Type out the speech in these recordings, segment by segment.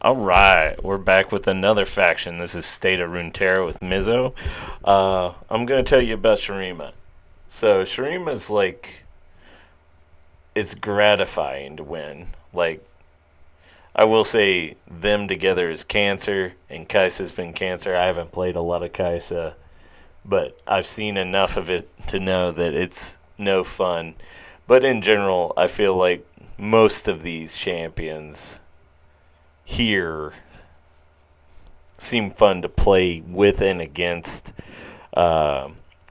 All right, we're back with another faction. This is State of Runeterra with Mizzo. I'm going to tell you about Shurima. So, Shurima's like, it's gratifying to win. Like, I will say, them together is cancer, and Kaisa's been cancer. I haven't played a lot of Kaisa, but I've seen enough of it to know that it's no fun. But in general, I feel like most of these champions here seem fun to play with and against.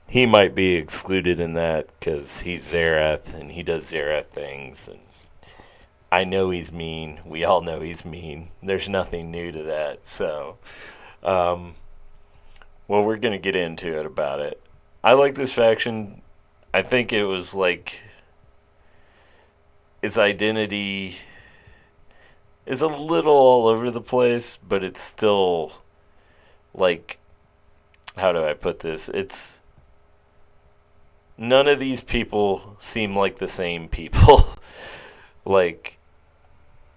He might be excluded in that because he's Zerath and he does Zerath things. And I know he's mean. We all know he's mean. There's nothing new to that. So, um, well, we're going to get into it about it. I like this faction. I think it was like its identity is a little all over the place, but it's still like, how do I put this? It's none of these people seem like the same people. Like,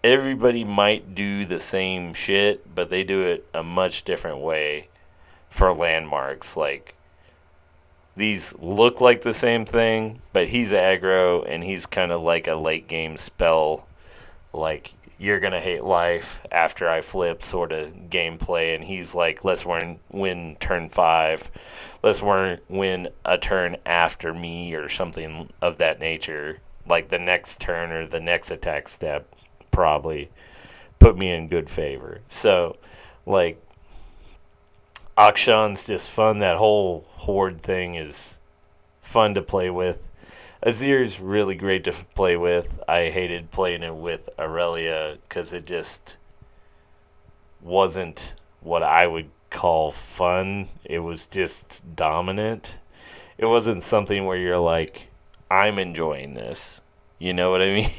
everybody might do the same shit, but they do it a much different way for landmarks. Like, these look like the same thing, but he's aggro and he's kind of like a late game spell. Like, you're going to hate life after I flip sort of gameplay. And he's like, let's win turn 5. Let's win a turn after me or something of that nature. Like the next turn or the next attack step probably put me in good favor. So, like, Akshan's just fun. That whole horde thing is fun to play with. Azir's really great to play with. I hated playing it with Aurelia because it just wasn't what I would call fun. It was just dominant. It wasn't something where you're like, I'm enjoying this. You know what I mean?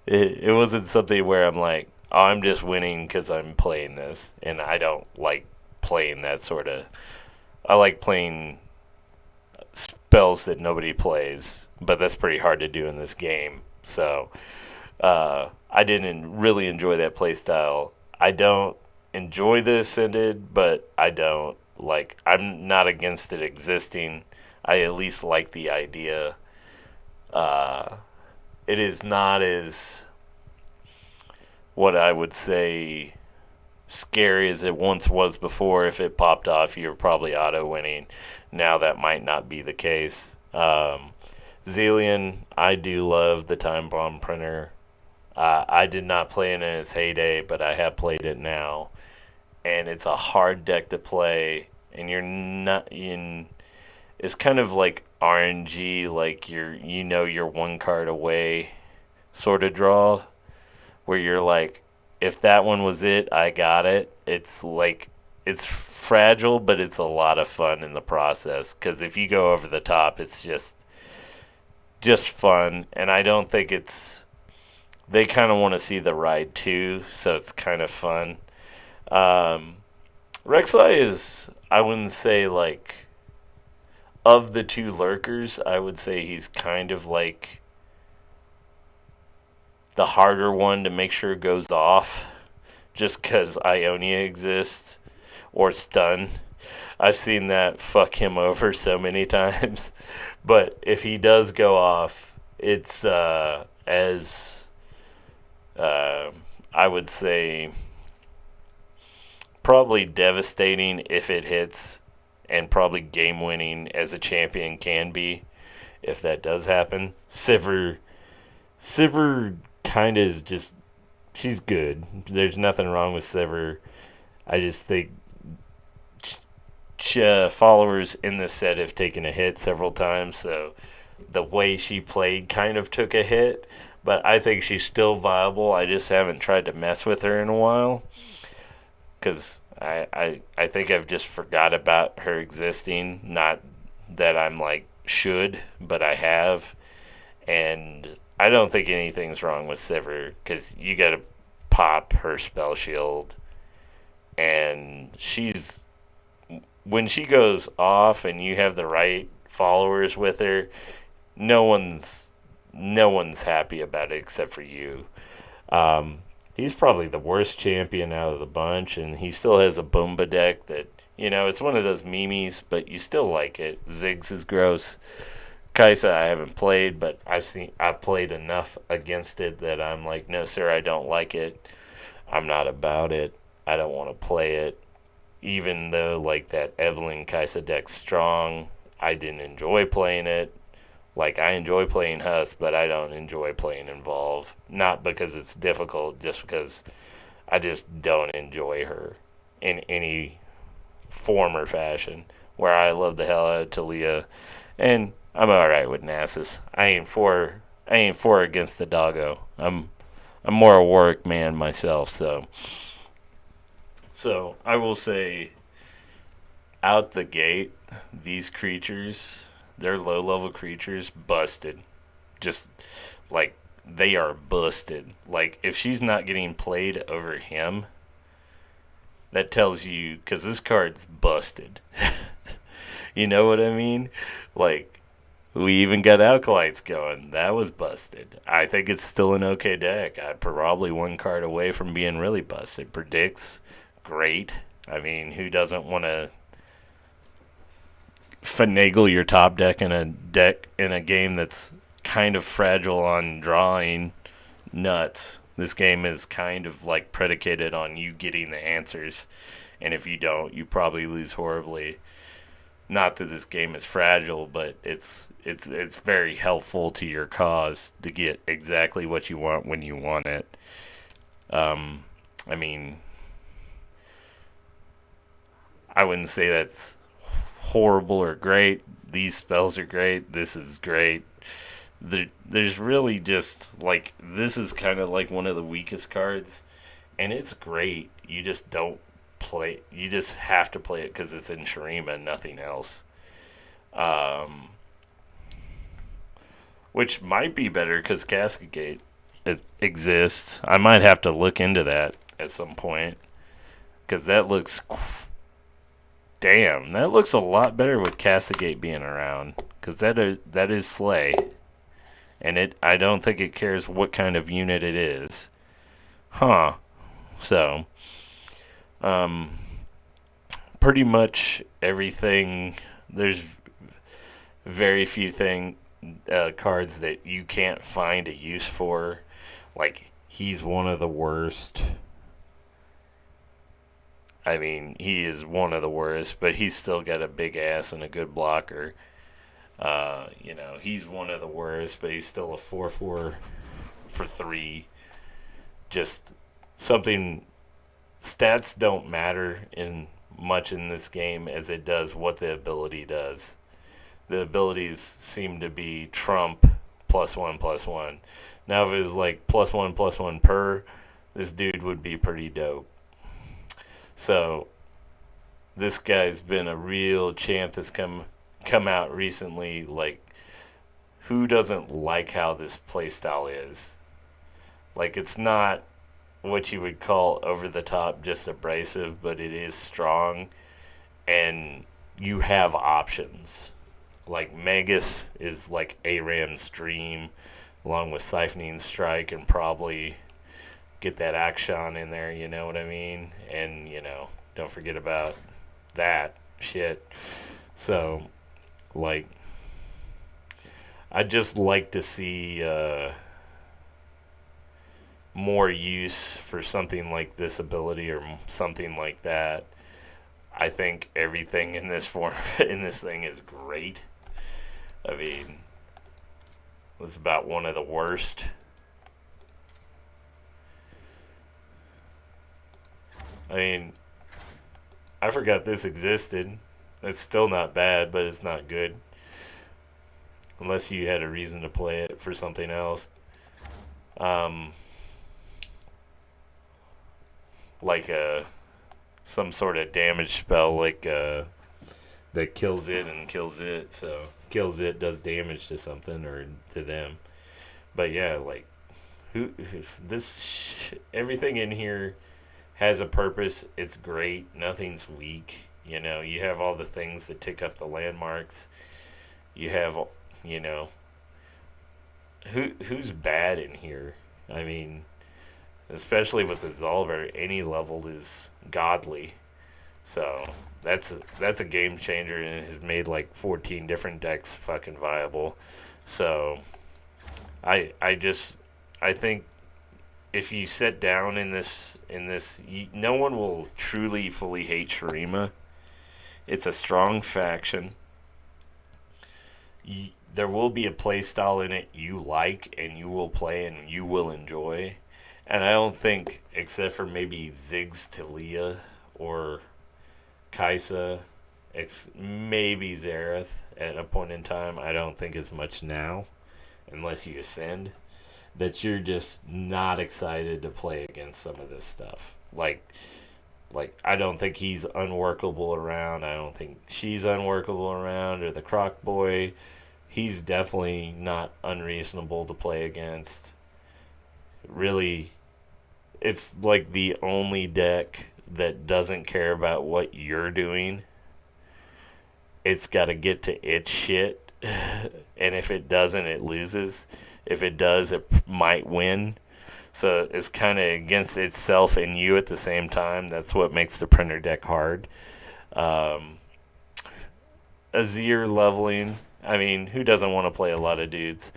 It wasn't something where I'm like, oh, I'm just winning because I'm playing this. And I don't like playing that sort of. I like playing spells that nobody plays, but that's pretty hard to do in this game. So I didn't really enjoy that play style. I don't enjoy the Ascended, but I'm not against it existing. I at least like the idea. It is not as, what I would say, scary as it once was before. If it popped off, you're probably auto winning. Now that might not be the case. Zillion, I do love the Time Bomb printer. I did not play it in its heyday, but I have played it now, and it's a hard deck to play. And you're not in. It's kind of like RNG, like you're one card away, sort of draw, where you're like, if that one was it, I got it. It's like, it's fragile, but it's a lot of fun in the process. Because if you go over the top, it's just fun. And I don't think it's. They kind of want to see the ride too, so it's kind of fun. Rek'Sai is, I wouldn't say like, of the two lurkers, I would say he's kind of like the harder one to make sure goes off, just because Ionia exists or stun. I've seen that fuck him over so many times. But if he does go off, it's as I would say probably devastating if it hits, and probably game winning as a champion can be if that does happen. Sivir kind of is just, she's good. There's nothing wrong with Sivir. I just think followers in this set have taken a hit several times, so the way she played kind of took a hit, but I think she's still viable. I just haven't tried to mess with her in a while because I think I've just forgot about her existing. Not that I'm like should, but I have. And I don't think anything's wrong with Sivir because you got to pop her spell shield. And when she goes off and you have the right followers with her, no one's happy about it except for you. he's probably the worst champion out of the bunch, and he still has a Boomba deck that, it's one of those memes, but you still like it. Ziggs is gross. Kaisa I haven't played, but I've played enough against it that I'm like, no sir, I don't like it. I'm not about it. I don't want to play it. Even though like that Evelyn Kaisa deck's strong, I didn't enjoy playing it. Like, I enjoy playing Husk, but I don't enjoy playing Involve. Not because it's difficult, just because I just don't enjoy her in any form or fashion. Where I love the hell out of Talia, and I'm alright with Nasus. I ain't for against the doggo. I'm more a Warwick man myself, so I will say, out the gate, these creatures, they're low level creatures, busted. Just like, they are busted. Like, if she's not getting played over him, that tells you, because this card's busted. You know what I mean? Like, we even got Alkalites going. That was busted. I think it's still an okay deck. I'm probably one card away from being really busted. Predicts, great. I mean, who doesn't want to finagle your top deck in a game that's kind of fragile on drawing? Nuts. This game is kind of like predicated on you getting the answers, and if you don't, you probably lose horribly. Not that this game is fragile, but it's very helpful to your cause to get exactly what you want when you want it. I mean, I wouldn't say that's horrible or great. These spells are great. This is great. There's really just, like, this is kind of like one of the weakest cards, and it's great. You just don't play. You just have to play it because it's in Shurima and nothing else. Which might be better because Casket Gate exists. I might have to look into that at some point because that looks... Damn, that looks a lot better with Castigate being around, because that is Slay, and I don't think it cares what kind of unit it is. Huh. So, pretty much everything, there's very few cards that you can't find a use for. Like, he's one of the worst. I mean, he is one of the worst, but he's still got a big ass and a good blocker. He's one of the worst, but he's still a 4/4 for 3. Just something. Stats don't matter much in this game as it does what the ability does. The abilities seem to be trump +1/+1. Now, if it was like +1/+1 per, this dude would be pretty dope. So, this guy's been a real champ that's come out recently. Like, who doesn't like how this playstyle is? Like, it's not what you would call over the top, just abrasive, but it is strong, and you have options. Like, Magus is like ARAM's dream, along with Siphoning Strike, and probably get that action in there, you know what I mean? And, don't forget about that shit. So, like, I'd just like to see more use for something like this ability or something like that. I think everything in this thing is great. I mean, it's about one of the worst. I mean, I forgot this existed. It's still not bad, but it's not good. Unless you had a reason to play it for something else. Like some sort of damage spell, like that kills it and kills it. So, kills it, does damage to something or to them. But yeah, like, everything in here has a purpose. It's great. Nothing's weak. You have all the things that tick up the landmarks. You have, who's bad in here? I mean, especially with the Zolver, any level is godly. So that's a game changer, and it has made like 14 different decks fucking viable. So I think if you sit down no one will truly fully hate Shurima. It's a strong faction. There will be a play style in it you like and you will play and you will enjoy. And I don't think, except for maybe Ziggs Talia or Kaisa, maybe Zareth at a point in time, I don't think as much now, unless you ascend, that you're just not excited to play against some of this stuff. Like I don't think he's unworkable around. I don't think she's unworkable around, or the Croc Boy. He's definitely not unreasonable to play against. Really, it's like the only deck that doesn't care about what you're doing. It's got to get to its shit. And if it doesn't, it loses. If it does, it might win. So it's kind of against itself and you at the same time. That's what makes the printer deck hard. Azir leveling. I mean, who doesn't want to play a lot of dudes?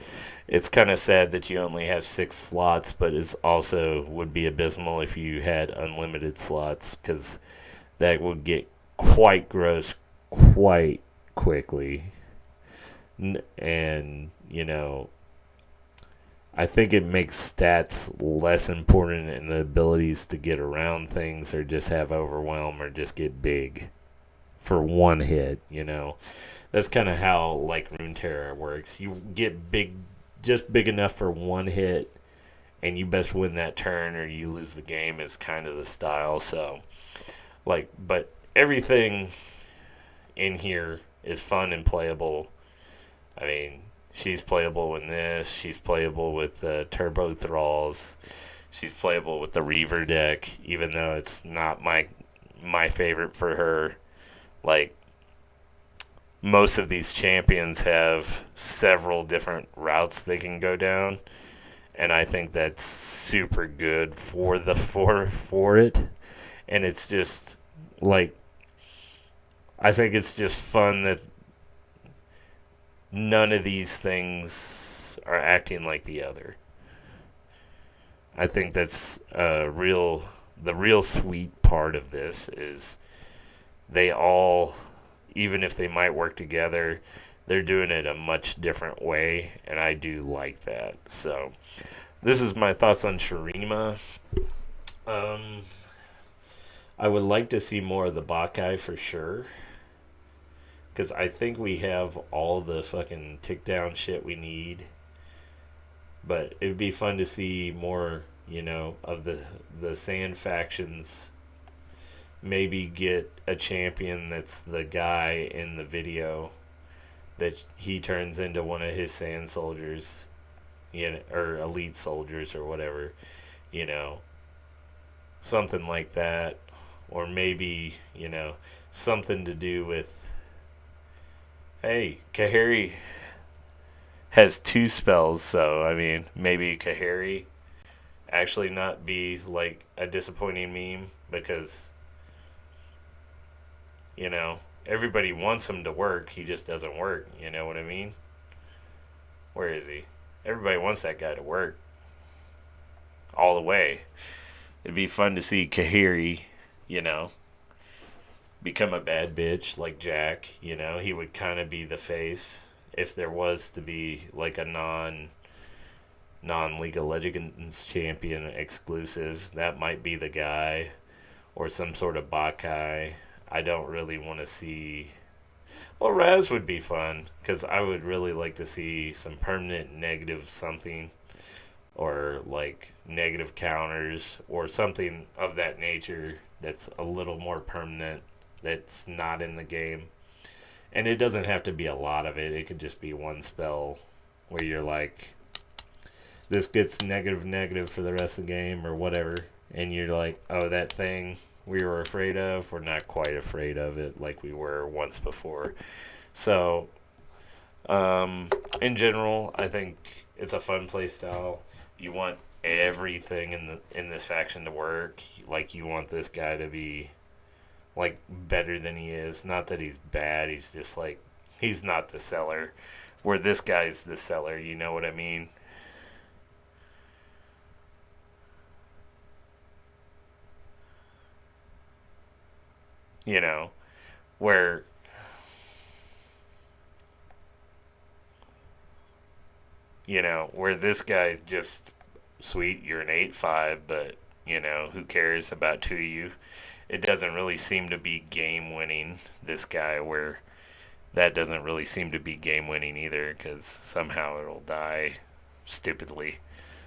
It's kind of sad that you only have 6 slots, but it also would be abysmal if you had unlimited slots, because that would get quite gross quite quickly. And, I think it makes stats less important, and the abilities to get around things or just have overwhelm or just get big for one hit, That's kind of how, like, Runeterra works. You get big, just big enough for one hit, and you best win that turn or you lose the game. It's kind of the style. So, but everything in here is fun and playable. I mean, she's playable in this. She's playable with Turbo Thralls. She's playable with the Reaver deck, even though it's not my favorite for her. Like, most of these champions have several different routes they can go down, and I think that's super good for it. And it's just like, I think it's just fun that none of these things are acting like the other. I think that's the real sweet part of this is they all, even if they might work together, they're doing it a much different way, and I do like that. So this is my thoughts on Shurima. I would like to see more of the Bakai for sure, because I think we have all the fucking tick down shit we need. But it would be fun to see more, of the sand factions. Maybe get a champion that's the guy in the video that he turns into one of his sand soldiers, or elite soldiers or whatever, something like that. Or maybe, something to do with, hey, Kahari has 2 spells, so, I mean, maybe Kahari actually not be, like, a disappointing meme, because, everybody wants him to work, he just doesn't work, you know what I mean? Where is he? Everybody wants that guy to work all the way. It'd be fun to see Kahiri, become a bad bitch like Jack, he would kind of be the face if there was to be like a non League of Legends champion exclusive. That might be the guy, or some sort of Bakai. I don't really want to see. Well, Raz would be fun, because I would really like to see some permanent negative something, or like negative counters, or something of that nature that's a little more permanent, that's not in the game. And it doesn't have to be a lot of it. It could just be one spell where you're like, this gets negative for the rest of the game or whatever. And you're like, oh, that thing we were afraid of, we're not quite afraid of it like we were once before. So, in general, I think it's a fun play style. You want everything in this faction to work. Like, you want this guy to be like better than he is. Not that he's bad. He's just like, he's not the seller. Where this guy's the seller. You know what I mean? You know, where where this guy just sweet, you're an 8-5, but who cares about two of you? It doesn't really seem to be game winning, this guy, where that doesn't really seem to be game winning either, because somehow it'll die stupidly.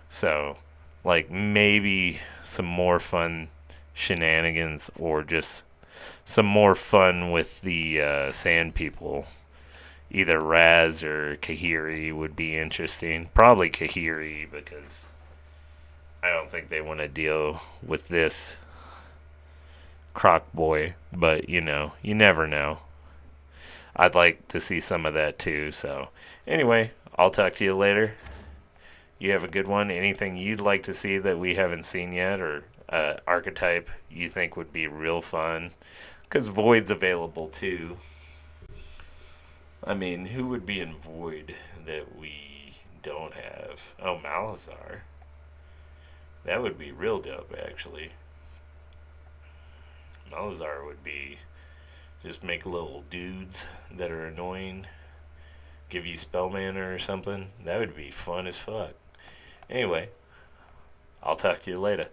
So, like, maybe some more fun shenanigans, or just some more fun with the sand people. Either Raz or Kahiri would be interesting. Probably Kahiri, because I don't think they want to deal with this croc boy. But, you never know. I'd like to see some of that too. So, anyway, I'll talk to you later. You have a good one. Anything you'd like to see that we haven't seen yet, or archetype you think would be real fun? Because Void's available too. I mean, who would be in Void that we don't have? Oh, Malazar. That would be real dope, actually. Malazar would be just make little dudes that are annoying, give you spell mana or something. That would be fun as fuck. Anyway, I'll talk to you later.